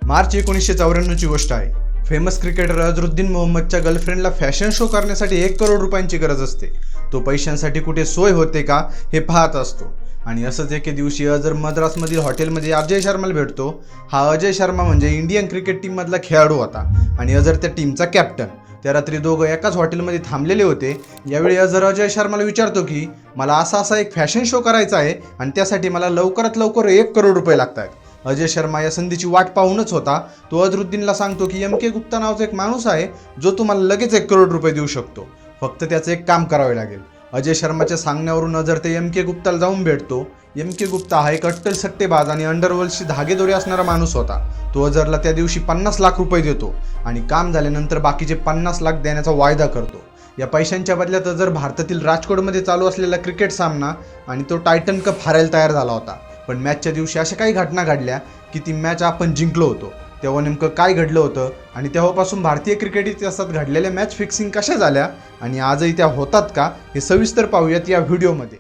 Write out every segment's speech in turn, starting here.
मार्च 1994ची गोष्ट आहे. Famous cricketer Azharuddin मोहम्मदच्या गर्लफ्रेंडला फॅशन शो करण्यासाठी 1 करोड रुपयांची गरज असते. तो पैशांसाठी कुठे सोय होते का हे पाहत असतो. आणि असंच एके दिवशी अझर मद्रासमधील हॉटेलमध्ये अजय शर्माला भेटतो. हा अजय शर्मा म्हणजे इंडियन क्रिकेट टीममधला खेळाडू होता आणि अझर त्या टीमचा कॅप्टन. त्या रात्री दोघं एकाच हॉटेलमध्ये थांबलेले होते. यावेळी अझर अजय शर्माला विचारतो की मला असा एक फॅशन शो करायचा आहे आणि त्यासाठी मला लवकरात लवकर 1 करोड रुपये लागत आहेत. अजय शर्मा या संधीची वाट पाहूनच होता. तो अझरुद्दीनला सांगतो की एम के गुप्ता नावाचा एक माणूस आहे जो तुम्हाला लगेच 1 करोड रुपये देऊ शकतो. फक्त त्याचं एक काम करावे लागेल. अजय शर्माच्या सांगण्यावरून अझर ते एम के गुप्ताला जाऊन भेटतो. एम के गुप्ता हा एक अट्टल सट्टेबाज आणि अंडरवर्ल्डशी धागेदोरे असणारा माणूस होता. तो अझरला त्या दिवशी 50 लाख रुपये देतो आणि काम झाल्यानंतर बाकीचे 50 लाख देण्याचा वायदा करतो. या पैशांच्या बदल्यात अझर भारतातील राजकोटमध्ये चालू असलेला क्रिकेट सामना आणि तो टायटन कप हारायला तयार झाला होता. पण मॅचच्या दिवशी अशा काही घटना घडल्या की ती मॅच आपण जिंकलो होतो. तेव्हा नेमकं काय घडलं होतं आणि तेव्हापासून भारतीय क्रिकेट इतिहासात घडलेल्या मॅच फिक्सिंग कशा झाल्या आणि आजही त्या होतात का हे सविस्तर पाहूयात या व्हिडिओमध्ये.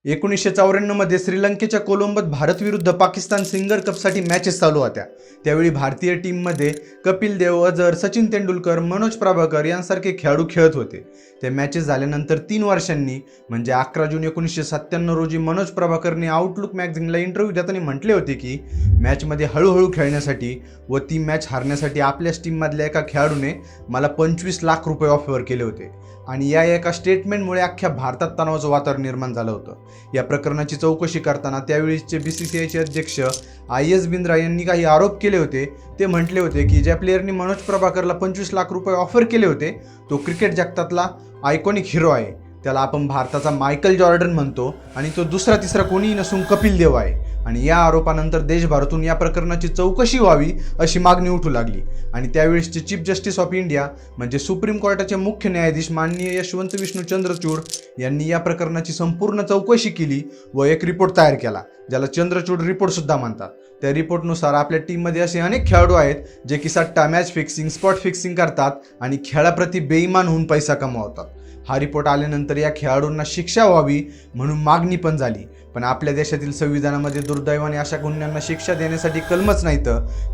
1994 मध्ये श्रीलंकेच्या कोलंबोत भारत विरुद्ध पाकिस्तान सिंगर कपसाठी मॅचेस चालू होत्या. त्यावेळी भारतीय टीममध्ये कपिल देव, अझर, सचिन तेंडुलकर, मनोज प्रभाकर यांसारखे खेळाडू खेळत होते. त्या मॅचेस झाल्यानंतर 3 वर्षांनी म्हणजे 11 जून 1997 रोजी मनोज प्रभाकरने आउटलुक मॅगझिनला इंटरव्ह्यू देताना म्हटले होते की मॅचमध्ये हळूहळू खेळण्यासाठी व ती मॅच हारण्यासाठी आपल्याच टीममधल्या एका खेळाडूने मला 25 लाख रुपये ऑफर केले होते. आणि या एका स्टेटमेंटमुळे अख्ख्या भारतात तणावाचं वातावरण निर्माण झालं होतं. या प्रकरणाची चौकशी करताना त्यावेळीचे BCCIचे अध्यक्ष IS बिंद्रा यांनी काही आरोप केले होते. ते म्हटले होते की ज्या प्लेयरनी मनोज प्रभाकरला 25 लाख रुपये ऑफर केले होते तो क्रिकेट जगतातला आयकॉनिक हिरो आहे. त्याला आपण भारताचा मायकल जॉर्डन म्हणतो आणि तो दुसरा तिसरा कोणीही नसून कपिल देव आहे. आणि या आरोपानंतर देशभरातून या प्रकरणाची चौकशी व्हावी अशी मागणी उठू लागली. आणि त्यावेळेसचे चीफ जस्टिस ऑफ इंडिया म्हणजे सुप्रीम कोर्टाचे मुख्य न्यायाधीश माननीय यशवंत विष्णू चंद्रचूड यांनी या प्रकरणाची संपूर्ण चौकशी केली व एक रिपोर्ट तयार केला ज्याला चंद्रचूड रिपोर्ट सुद्धा म्हणतात. त्या रिपोर्टनुसार आपल्या टीममध्ये असे अनेक खेळाडू आहेत जे की सट्टा, मॅच फिक्सिंग, स्पॉट फिक्सिंग करतात आणि खेळाप्रती बेईमान होऊन पैसा कमवतात. हा रिपोर्ट आल्यानंतर या खेळाडूंना शिक्षा व्हावी म्हणून मागणी पण झाली. पण आपल्या देशातील संविधानामध्ये दुर्दैवाने अशा गुन्ह्यांना शिक्षा देण्यासाठी कलमच नाही.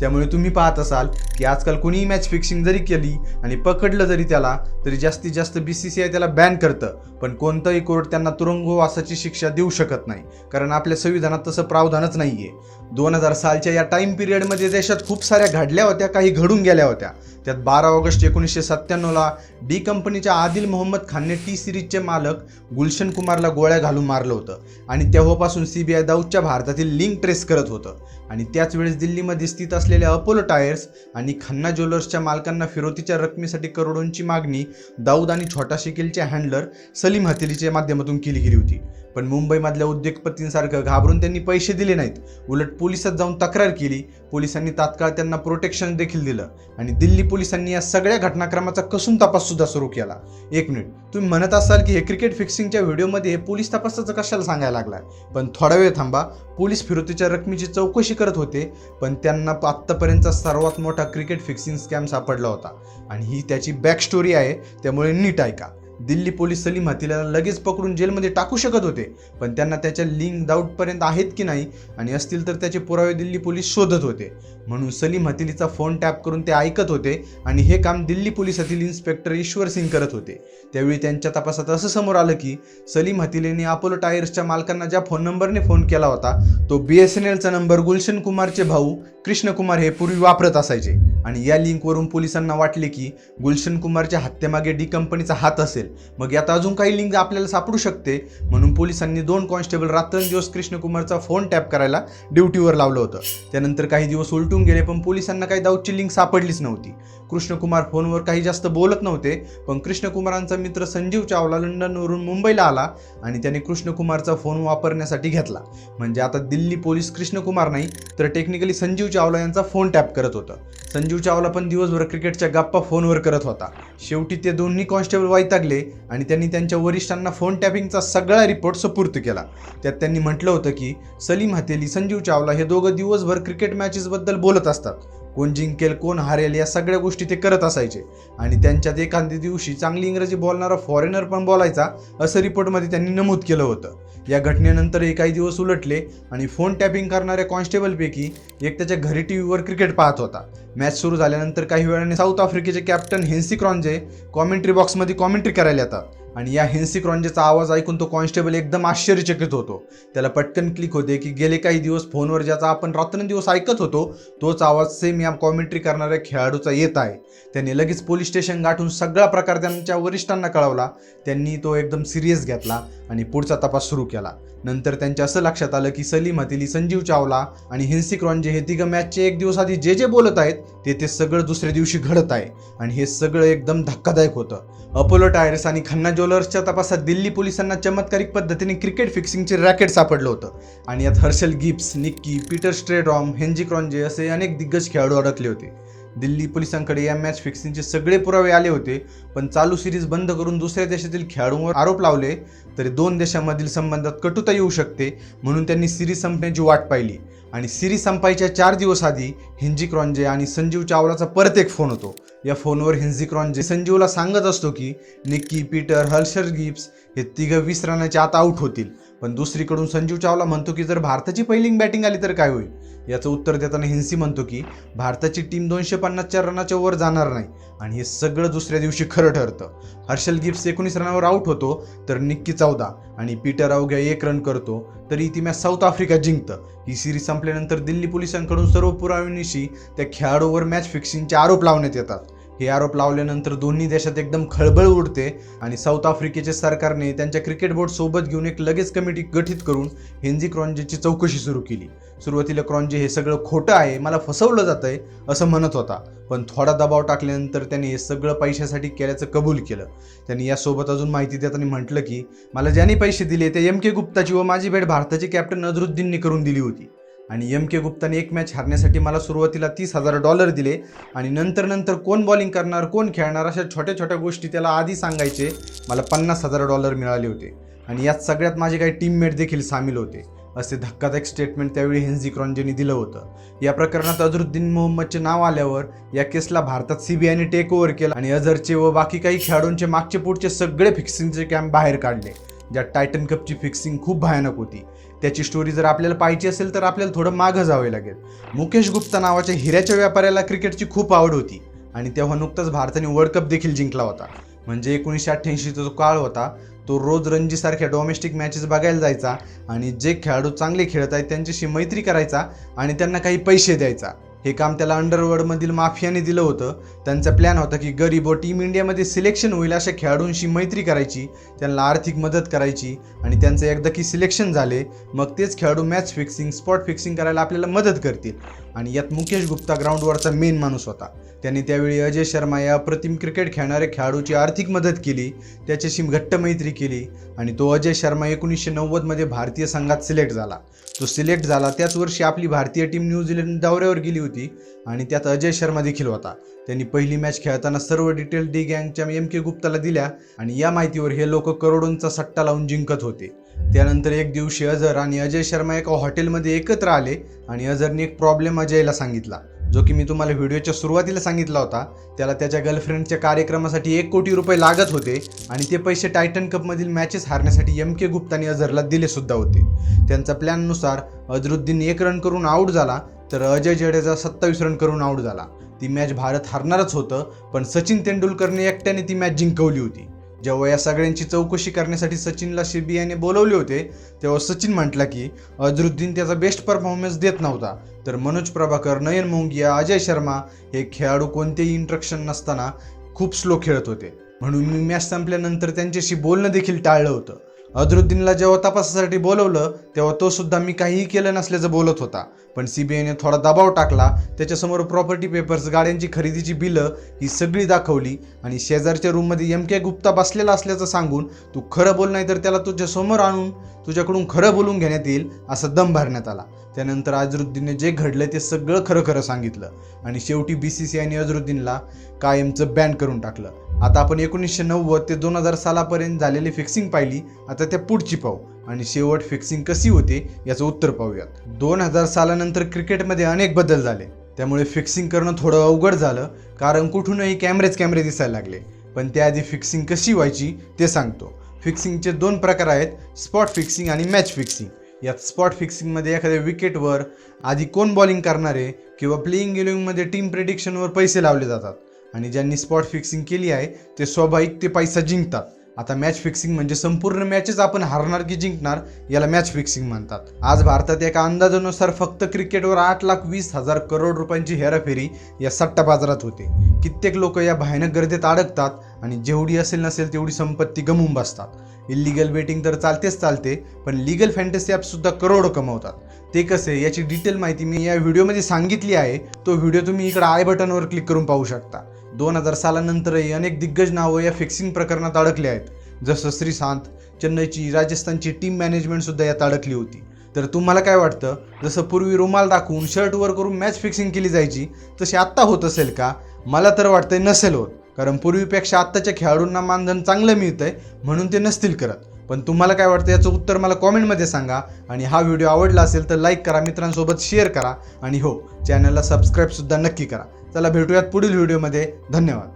त्यामुळे तुम्ही पाहत असाल की आजकाल कोणीही मॅच फिक्सिंग जरी केली आणि पकडलं जरी त्याला तरी जास्तीत जास्त BCCI त्याला बॅन करतं. पण कोणतंही कोर्ट त्यांना तुरुंगवासाची शिक्षा देऊ शकत नाही कारण आपल्या संविधानात तसं प्रावधानच नाही आहे. 2000 सालच्या या टाईम पिरियडमध्ये देशात खूप साऱ्या घडल्या होत्या, काही घडून गेल्या होत्या. त्यात 12 ऑगस्ट 1997ला डी कंपनीच्या आदिल मोहम्मद खानने टी सिरीजचे मालक गुलशन कुमारला गोळ्या घालून मारलं होतं आणि तेव्हापासून CBI दाऊदच्या भारतातील लिंक ट्रेस करत होतं. आणि त्याच वेळेस दिल्लीमध्ये स्थित असलेल्या अपोलो टायर्स आणि खन्ना ज्वेलर्सच्या मालकांना फिरवतीच्या रकमेसाठी करोडोंची मागणी दाऊद आणि छोटा शकीलचे हँडलर सलीम हथेलीच्या माध्यमातून केली गेली होती. पण मुंबईमधल्या उद्योगपतींसारखं घाबरून त्यांनी पैसे दिले नाहीत. उलट पोलिसात जाऊन तक्रार केली. पोलिसांनी तात्काळ त्यांना प्रोटेक्शन देखील दिलं आणि दिल्ली पोलिसांनी या सगळ्या घटनाक्रमाचा कसून तपास सुद्धा सुरू केला. एक मिनिट, तुम्ही म्हणत असाल की हे क्रिकेट फिक्सिंगच्या व्हिडिओमध्ये पोलीस तपासाचं कशाला सांगायला लागलाय. पण थोडा वेळ थांबा. पोलीस फिरवतीच्या रकमेची चौकशी करत होते पण त्यांना आत्तापर्यंतचा सर्वात मोठा क्रिकेट फिक्सिंग स्कॅम सापडला होता आणि ही त्याची बॅक स्टोरी आहे. त्यामुळे नीट ऐका. दिल्ली पोलीस सलीम हथेलीला लगेच पकडून जेलमध्ये टाकू शकत होते पण त्यांना त्याच्या लिंक दाऊदपर्यंत आहेत की नाही आणि असतील तर त्याचे पुरावे दिल्ली पोलीस शोधत होते. म्हणून सलीम हथेलीचा फोन टॅप करून ते ऐकत होते आणि हे काम दिल्ली पोलिसातील इन्स्पेक्टर ईश्वर सिंग करत होते. त्यावेळी त्यांच्या तपासात असं समोर आलं की सलीम हथेलीने अपोलो टायर्सच्या मालकांना ज्या फोन नंबरने फोन केला होता तो BSNLचा नंबर गुलशन कुमारचे भाऊ कृष्ण कुमार हे पूर्वी वापरत असायचे. आणि या लिंकवरून पोलिसांना वाटले की गुलशन कुमारच्या हत्येमागे डी कंपनीचा हात असेल. मग यात अजून काही लिंक आपल्याला सापडू शकते. म्हणून पोलिसांनी 2 कॉन्स्टेबल रात्रंदिवस कृष्ण कुमारचा फोन टॅप करायला ड्युटीवर लावलं होतं. त्यानंतर काही दिवस उलटून गेले पण पोलिसांना काही दाऊदची लिंक सापडलीच नव्हती. कृष्ण कुमार फोनवर काही जास्त बोलत नव्हते. पण कृष्ण कुमारांचा मित्र संजीव चावला लंडनवरून मुंबईला आला आणि त्याने कृष्ण कुमारचा फोन वापरण्यासाठी घेतला. म्हणजे आता दिल्ली पोलीस कृष्ण कुमार नाही तर टेक्निकली संजीव चावला यांचा फोन टॅप करत होतं. संजीव चावला पण दिवसभर क्रिकेटच्या गप्पा फोनवर करत होता. शेवटी ते दोन्ही कॉन्स्टेबल वैतागले आणि त्यांनी त्यांच्या वरिष्ठांना फोन टॅपिंगचा सगळा रिपोर्ट सुपूर्द केला. त्यात त्यांनी म्हटलं होतं की सलीम हथेली, संजीव चावला हे दोघं दिवसभर क्रिकेट मॅचेसबद्दल बोलत असतात कोण जिंकेल कोण हारेल या सगळ्या गोष्टी ते करत असायचे. आणि त्यांच्यात एखाद्या दिवशी चांगली इंग्रजी बोलणारा फॉरेनर पण बोलायचा असं रिपोर्टमध्ये त्यांनी नमूद केलं होतं. या घटनेनंतरही काही दिवस उलटले आणि फोन टॅपिंग करणाऱ्या कॉन्स्टेबलपैकी एक त्याच्या घरी टीव्हीवर क्रिकेट पाहत होता. मॅच सुरू झाल्यानंतर काही वेळाने साऊथ आफ्रिकेचे कॅप्टन हेन्सी क्रॉन्जे कॉमेंट्री बॉक्समध्ये कॉमेंट्री करायला येतात आणि या हेन्सी क्रॉन्जेचा आवाज ऐकून तो कॉन्स्टेबल एकदम आश्चर्यचकित होतो. त्याला पटकन क्लिक होते की गेले काही दिवस फोनवर ज्याचा आपण रात्रंदिवस ऐकत होतो तोच आवाज सेम या कॉमेंट्री करणाऱ्या खेळाडूचा येत आहे. त्याने लगेच पोलीस स्टेशन गाठून सगळा प्रकार त्यांच्या वरिष्ठांना कळवला. त्यांनी तो एकदम सिरियस घेतला आणि पुढचा तपास सुरू केला. नंतर त्यांच्या असं लक्षात आलं की सलीम हथिली, संजीव चावला आणि हेन्सी क्रॉन्जे हे तिघं मॅचचे एक दिवस आधी जे बोलत आहेत ते सगळं दुसऱ्या दिवशी घडत आहे आणि हे सगळं एकदम धक्कादायक होतं. अपोलो टायर्स आणि खन्ना ज्वेलर्सच्या तपासात दिल्ली पोलिसांना चमत्कारिक पद्धतीने क्रिकेट फिक्सिंगचे रॅकेट सापडलं होतं आणि यात हर्षल गिब्स, निक्की, पीटर स्ट्रेडॉम, हेन्सी क्रॉन्जे असे अनेक दिग्गज खेळाडू अडकले होते. दिल्ली पोलिसांकडे या मॅच फिक्सिंगचे सगळे पुरावे आले होते, पण चालू सिरीज बंद करून दुसऱ्या देशातील खेळाडूंवर आरोप लावले तरी दोन देशांमधील संबंधात कटुता येऊ शकते, म्हणून त्यांनी सिरीज संपण्याची वाट पाहिली. आणि सिरीज संपायच्या 4 दिवस आधी हेन्सी क्रॉन्जे आणि संजीव चावलाचा परत एक फोन होतो. या फोनवर हेन्सी क्रॉन्जे संजीवला सांगत असतो की निक्की, पीटर, हर्षल गिब्स हे तिघं 20 रनाच्या आत आऊट होतील. पण दुसरीकडून संजीव चावला म्हणतो की जर भारताची पहिली बॅटिंग आली तर काय होईल. याचं उत्तर देताना हेन्सी म्हणतो की भारताची टीम 250 रनाच्या वर जाणार नाही आणि हे सगळं दुसऱ्या दिवशी खरं ठरतं. हर्षल गिब्स 19 रनावर आऊट होतो तर निक्की 14 आणि पीटर अवघ्या 1 रन करतो तरी ती मॅच साऊथ आफ्रिका जिंकतं. ही सिरीज संपल्यानंतर दिल्ली पोलिसांकडून सर्व पुराव्यानिशी त्या खेळाडूवर मॅच फिक्सिंगचे आरोप लावण्यात येतात. हे आरोप लावल्यानंतर दोन्ही देशात एकदम खळबळ उडते आणि साऊथ आफ्रिकेचे सरकारने त्यांच्या क्रिकेट बोर्ड सोबत घेऊन एक लगेच कमिटी गठीत करून हेन्सी क्रॉन्जेची चौकशी सुरू केली. सुरुवातीला क्रॉन्जे हे सगळं खोटं आहे, मला फसवलं जातंय असं म्हणत होता, पण थोडा दबाव टाकल्यानंतर त्याने हे सगळं पैशासाठी केल्याचं कबूल केलं. त्यांनी यासोबत अजून माहिती देताना म्हटलं की मला ज्यांनी पैसे दिले ते एम के गुप्ताची व माझी भेट भारताचे कॅप्टन अझरुद्दीनने करून दिली होती आणि एम के गुप्ताने एक मॅच हारण्यासाठी मला सुरुवातीला $30,000 दिले आणि नंतर कोण बॉलिंग करणार कोण खेळणार अशा छोट्या छोट्या गोष्टी त्याला आधी सांगायचे. मला $50,000 मिळाले होते आणि यात सगळ्यात माझे काही टीममेट देखील सामील होते, असे धक्कादायक स्टेटमेंट त्यावेळी हेन्सी क्रॉन्जेने दिलं होतं. या प्रकरणात अझरुद्दीन मोहम्मदचे नाव आल्यावर या केसला भारतात सीबीआयने टेक ओव्हर केला आणि अझरचे व बाकी काही खेळाडूंचे मागचे पुढचे सगळे फिक्सिंगचे कॅम्प बाहेर काढले. ज्यात टायटन कपची फिक्सिंग खूप भयानक होती. त्याची स्टोरी जर आपल्याला पाहायची असेल तर आपल्याला थोडं मागं जावे लागेल. मुकेश गुप्ता नावाच्या हिऱ्याच्या व्यापाऱ्याला क्रिकेटची खूप आवड होती आणि तेव्हा नुकताच भारताने वर्ल्ड कप देखील जिंकला होता. म्हणजे 1988चा जो काळ होता तो रोज रणजीसारख्या डोमेस्टिक मॅचेस बघायला जायचा आणि जे खेळाडू चांगले खेळत आहेत त्यांच्याशी मैत्री करायचा आणि त्यांना काही पैसे द्यायचा. हे काम त्याला अंडरवर्ल्डमधील माफियाने दिलं होतं. त्यांचा प्लॅन होता की गरीब व टीम इंडियामध्ये सिलेक्शन होईल अशा खेळाडूंशी मैत्री करायची, त्यांना आर्थिक मदत करायची आणि त्यांचं एकदा की सिलेक्शन झाले मग तेच खेळाडू मॅच फिक्सिंग, स्पॉट फिक्सिंग करायला आपल्याला मदत करतील. आणि यात मुकेश गुप्ता ग्राउंडवरचा मेन माणूस होता. त्यांनी त्यावेळी अजय शर्मा या अप्रतिम क्रिकेट खेळणाऱ्या खेळाडूची आर्थिक मदत केली, त्याच्याशी घट्ट मैत्री केली आणि तो अजय शर्मा 1990मध्ये भारतीय संघात सिलेक्ट झाला. तो सिलेक्ट झाला त्याच वर्षी आपली भारतीय टीम न्यूझीलंड दौऱ्यावर गेली होती आणि त्यात अजय शर्मा देखील होता. त्यांनी पहिली मॅच खेळताना सर्व डिटेल डी गँगच्या एम के गुप्ताला दिल्या आणि या माहितीवर हे लोक करोडोंचा सट्टा लावून जिंकत होते. त्यानंतर एक दिवशी अझर आणि अजय शर्मा एका हॉटेलमध्ये एकत्र आले आणि अझरने एक प्रॉब्लेम अजयला सांगितला, जो की मी तुम्हाला व्हिडिओच्या सुरुवातीला सांगितला होता. त्याला त्याच्या गर्लफ्रेंडच्या कार्यक्रमासाठी $1 कोटी लागत होते आणि ते पैसे टायटन कपमधील मॅचेस हारण्यासाठी एम के गुप्ताने अझरला दिले सुद्धा होते. त्यांचा प्लॅननुसार अझरुद्दीन 1 रन करून आऊट झाला तर अजय जडेजा 27 रन करून आऊट झाला. ती मॅच भारत हारणारच होतं, पण सचिन तेंडुलकरने एकट्याने ती मॅच जिंकवली होती. जेव्हा या सगळ्यांची चौकशी करण्यासाठी सचिनला सीबीआयने बोलवले होते तेव्हा सचिन म्हटला की अझरुद्दीन त्याचा बेस्ट परफॉर्मन्स देत नव्हता, तर मनोज प्रभाकर, नयन मोंगिया, अजय शर्मा हे खेळाडू कोणतेही इंस्ट्रक्शन नसताना खूप स्लो खेळत होते, म्हणून मी मॅच संपल्यानंतर त्यांच्याशी बोलणं देखील टाळलं होतं. अझरुद्दीनला जेव्हा तपासासाठी बोलवलं तेव्हा तो सुद्धा मी काहीही केलं नसल्याचं बोलत होता, पण सीबीआयने थोडा दबाव टाकला. त्याच्यासमोर प्रॉपर्टी पेपर्स, गाड्यांची खरेदीची बिलं ही सगळी दाखवली आणि शेजारच्या रूममध्ये एम के गुप्ता बसलेला असल्याचं सांगून तू खरं बोल नाही तर त्याला तुझ्या समोर आणून तुझ्याकडून खरं बोलून घेण्यात येईल असा दम भरण्यात आला. त्यानंतर अझरुद्दीनने जे घडलं ते सगळं खरं सांगितलं आणि शेवटी BCCIने अझरुद्दीनला कायमचं बॅन करून टाकलं. आता आपण 1990 ते 2000 सालापर्यंत झालेली फिक्सिंग पाहिली, आता त्या पुढची पाहू आणि शेवट फिक्सिंग कशी होते याचं उत्तर पाहूयात. 2000 सालानंतर क्रिकेटमध्ये अनेक बदल झाले. त्यामुळे फिक्सिंग करणं थोडं अवघड झालं, कारण कुठूनही कॅमेरे दिसायला लागले. पण त्याआधी फिक्सिंग कशी व्हायची ते सांगतो. फिक्सिंगचे 2 प्रकार आहेत, स्पॉट फिक्सिंग आणि मॅच फिक्सिंग. यात स्पॉट फिक्सिंगमध्ये एखाद्या विकेटवर आधी कोण बॉलिंग करणार आहे किंवा प्लेइंग 11मध्ये टीम प्रेडिक्शनवर पैसे लावले जातात आणि ज्यांनी स्पॉट फिक्सिंग केली आहे ते स्वाभाविक ते पैसा जिंकतात. आता मॅच फिक्सिंग म्हणजे संपूर्ण मॅचेस आपण हारणार की जिंकणार याला मॅच फिक्सिंग म्हणतात. आज भारतात एका अंदाजानुसार फक्त क्रिकेटवर 8,20,000 करोड रुपयांची हेराफेरी या सट्टा बाजारात होते. कित्येक लोक या भयानक गर्दीत अडकतात आणि जेवढी असेल नसेल तेवढी संपत्ती गमवून बसतात. इल्लीगल बेटिंग तर चालतेच चालते, पण लीगल फॅन्टसी ॲप सुद्धा करोडो कमवतात. ते कसे याची डिटेल माहिती मी या व्हिडिओमध्ये सांगितली आहे. तो व्हिडिओ तुम्ही इकडे आय बटनवर क्लिक करून पाहू शकता. 2000 सालानंतरही अनेक दिग्गज नावं या फिक्सिंग प्रकरणात अडकले आहेत. जसं श्रीशांत, चेन्नईची, राजस्थानची टीम मॅनेजमेंट सुद्धा यात अडकली होती. तर तुम्हाला काय वाटतं, जसं पूर्वी रुमाल दाखवून शर्ट वर करून मॅच फिक्सिंग केली जायची तशी आत्ता होत असेल का? मला तर वाटतंय नसेल होत, कारण पूर्वीपेक्षा आत्ताच्या खेळाडूंना मानधन चांगलं मिळतंय म्हणून ते नसतील करत. पण तुम्हाला काय वाटतं याचं उत्तर मला कॉमेंटमध्ये सांगा. आणि हा व्हिडिओ आवडला असेल तर लाईक करा, मित्रांसोबत शेअर करा आणि हो, चॅनलला सबस्क्राईब सुद्धा नक्की करा. चला भेटूयात पुढील व्हिडिओमध्ये. धन्यवाद.